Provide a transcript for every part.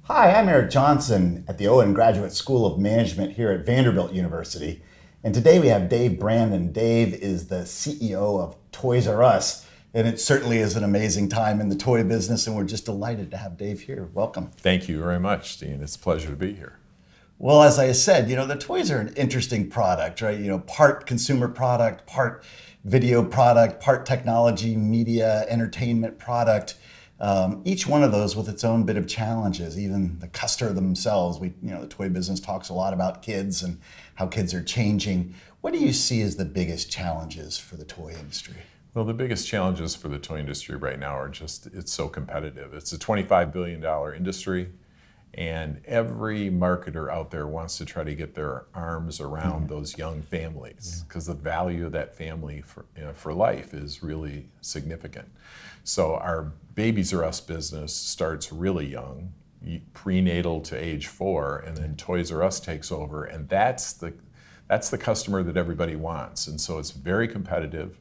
Hi, I'm Eric Johnson at the Owen Graduate School of Management here at Vanderbilt University. And today we have Dave Brandon. Dave is the CEO of Toys R Us. And it certainly is an amazing time in the toy business, and we're just delighted to have Dave here. Welcome. Thank you very much, Dean. It's a pleasure to be here. Well, as I said, the toys are an interesting product, right? Part consumer product, part video product, part technology, media, entertainment product. Each one of those with its own bit of challenges. Even the customer themselves, the toy business talks a lot about kids and how kids are changing. What do you see as the biggest challenges for the toy industry? Well, the biggest challenges for the toy industry right now are just, it's so competitive. It's a $25 billion industry, and every marketer out there wants to try to get their arms around those young families, because the value of that family for life is really significant. So our Babies R Us business starts really young, prenatal to age 4, and then Toys R Us takes over, and that's the customer that everybody wants. And so it's very competitive.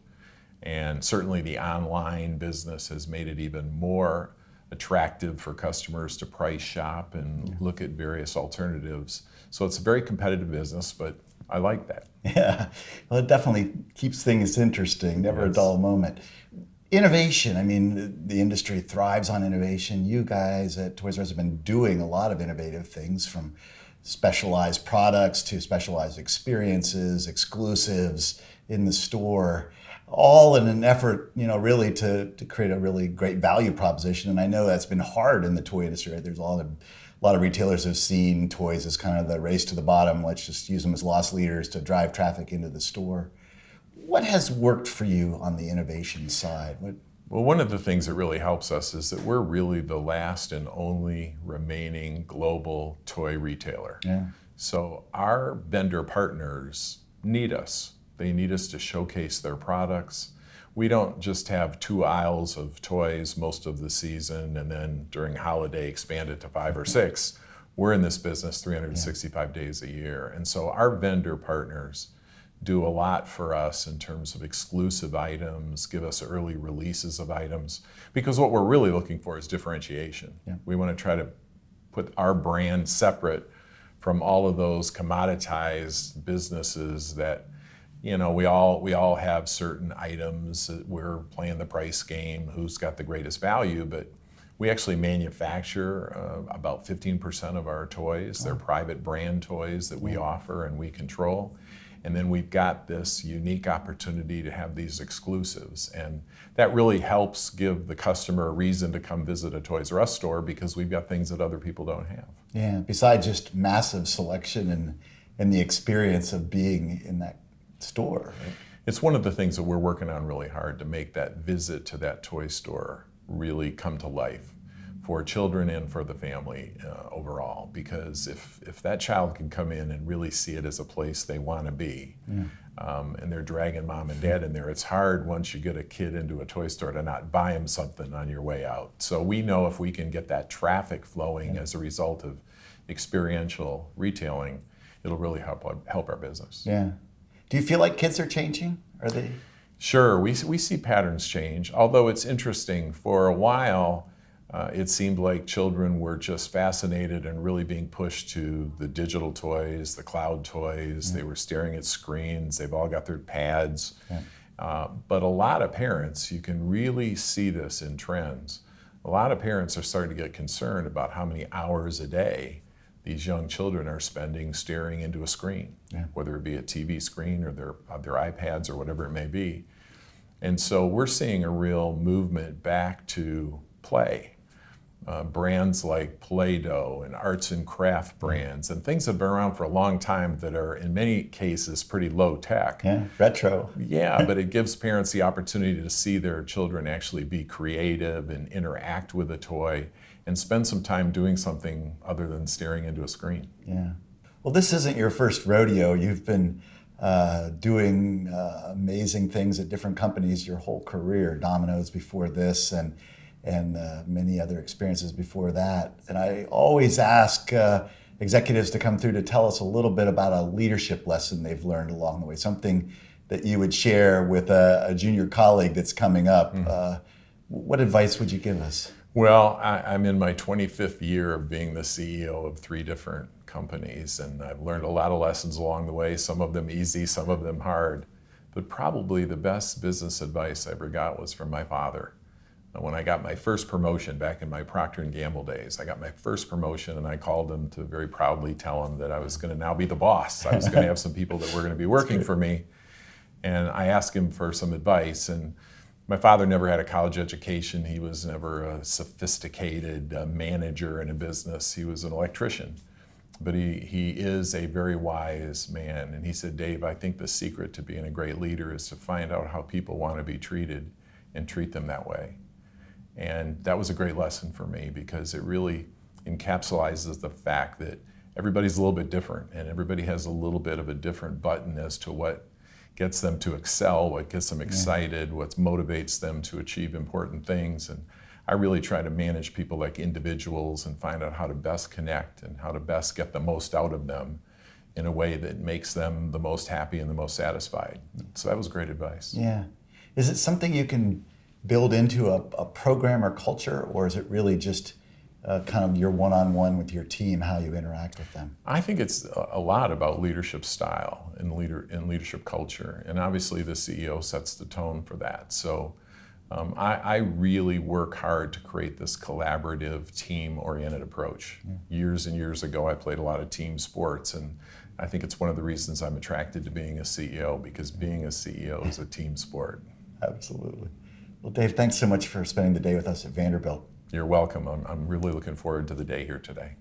And certainly the online business has made it even more attractive for customers to price shop and look at various alternatives. So it's a very competitive business, but I like that. Yeah, well, it definitely keeps things interesting, never a dull moment. Innovation, the industry thrives on innovation. You guys at Toys R Us have been doing a lot of innovative things, from specialized products to specialized experiences, exclusives in the store, all in an effort, really to create a really great value proposition. And I know that's been hard in the toy industry, right? There's a lot of retailers have seen toys as kind of the race to the bottom. Let's just use them as loss leaders to drive traffic into the store. What has worked for you on the innovation side? Well, one of the things that really helps us is that we're really the last and only remaining global toy retailer. Yeah. So our vendor partners need us. They need us to showcase their products. We don't just have 2 aisles of toys most of the season and then during holiday expand it to 5 or 6. We're in this business 365 days a year. And so our vendor partners do a lot for us in terms of exclusive items, give us early releases of items, because what we're really looking for is differentiation. Yeah. We want to try to put our brand separate from all of those commoditized businesses that we all have certain items. We're playing the price game, who's got the greatest value, but we actually manufacture about 15% of our toys. They're private brand toys that we offer and we control. And then we've got this unique opportunity to have these exclusives. And that really helps give the customer a reason to come visit a Toys R Us store, because we've got things that other people don't have. Yeah, besides just massive selection and the experience of being in that store. Right? It's one of the things that we're working on really hard, to make that visit to that toy store really come to life for children and for the family overall. Because if that child can come in and really see it as a place they want to be, and they're dragging mom and dad in there, it's hard once you get a kid into a toy store to not buy them something on your way out. So we know if we can get that traffic flowing as a result of experiential retailing, it'll really help our business. Yeah. Do you feel like kids are changing? Are they? Sure, we see patterns change, although it's interesting. For a while, it seemed like children were just fascinated and really being pushed to the digital toys, the cloud toys. They were staring at screens. They've all got their pads. But a lot of parents, you can really see this in trends. A lot of parents are starting to get concerned about how many hours a day these young children are spending staring into a screen, whether it be a TV screen or their iPads or whatever it may be. And so we're seeing a real movement back to play. Brands like Play-Doh and arts and craft brands and things that have been around for a long time that are in many cases pretty low tech. Yeah, retro. Yeah, but it gives parents the opportunity to see their children actually be creative and interact with a toy and spend some time doing something other than staring into a screen. Yeah. Well, this isn't your first rodeo. You've been doing amazing things at different companies your whole career. Domino's before this, and many other experiences before that. And I always ask executives to come through to tell us a little bit about a leadership lesson they've learned along the way, something that you would share with a junior colleague that's coming up. What advice would you give us? Well, I'm in my 25th year of being the CEO of 3 different companies, and I've learned a lot of lessons along the way, some of them easy, some of them hard. But probably the best business advice I ever got was from my father. When I got my first promotion back in my Procter & Gamble days, I got my first promotion and I called him to very proudly tell him that I was going to now be the boss. I was going to have some people that were going to be working for me. And I asked him for some advice. And my father never had a college education. He was never a sophisticated manager in a business. He was an electrician. But he is a very wise man. And he said, Dave, I think the secret to being a great leader is to find out how people want to be treated and treat them that way. And that was a great lesson for me because it really encapsulates the fact that everybody's a little bit different and everybody has a little bit of a different button as to what gets them to excel, what gets them excited, what motivates them to achieve important things. And I really try to manage people like individuals and find out how to best connect and how to best get the most out of them in a way that makes them the most happy and the most satisfied. So that was great advice. Yeah. Is it something you can build into a program or culture, or is it really just kind of your one-on-one with your team, how you interact with them? I think it's a lot about leadership style and leadership culture, and obviously the CEO sets the tone for that. So I really work hard to create this collaborative, team-oriented approach. Years and years ago, I played a lot of team sports, and I think it's one of the reasons I'm attracted to being a CEO, because being a CEO is a team sport. Absolutely. Well, Dave, thanks so much for spending the day with us at Vanderbilt. You're welcome. I'm really looking forward to the day here today.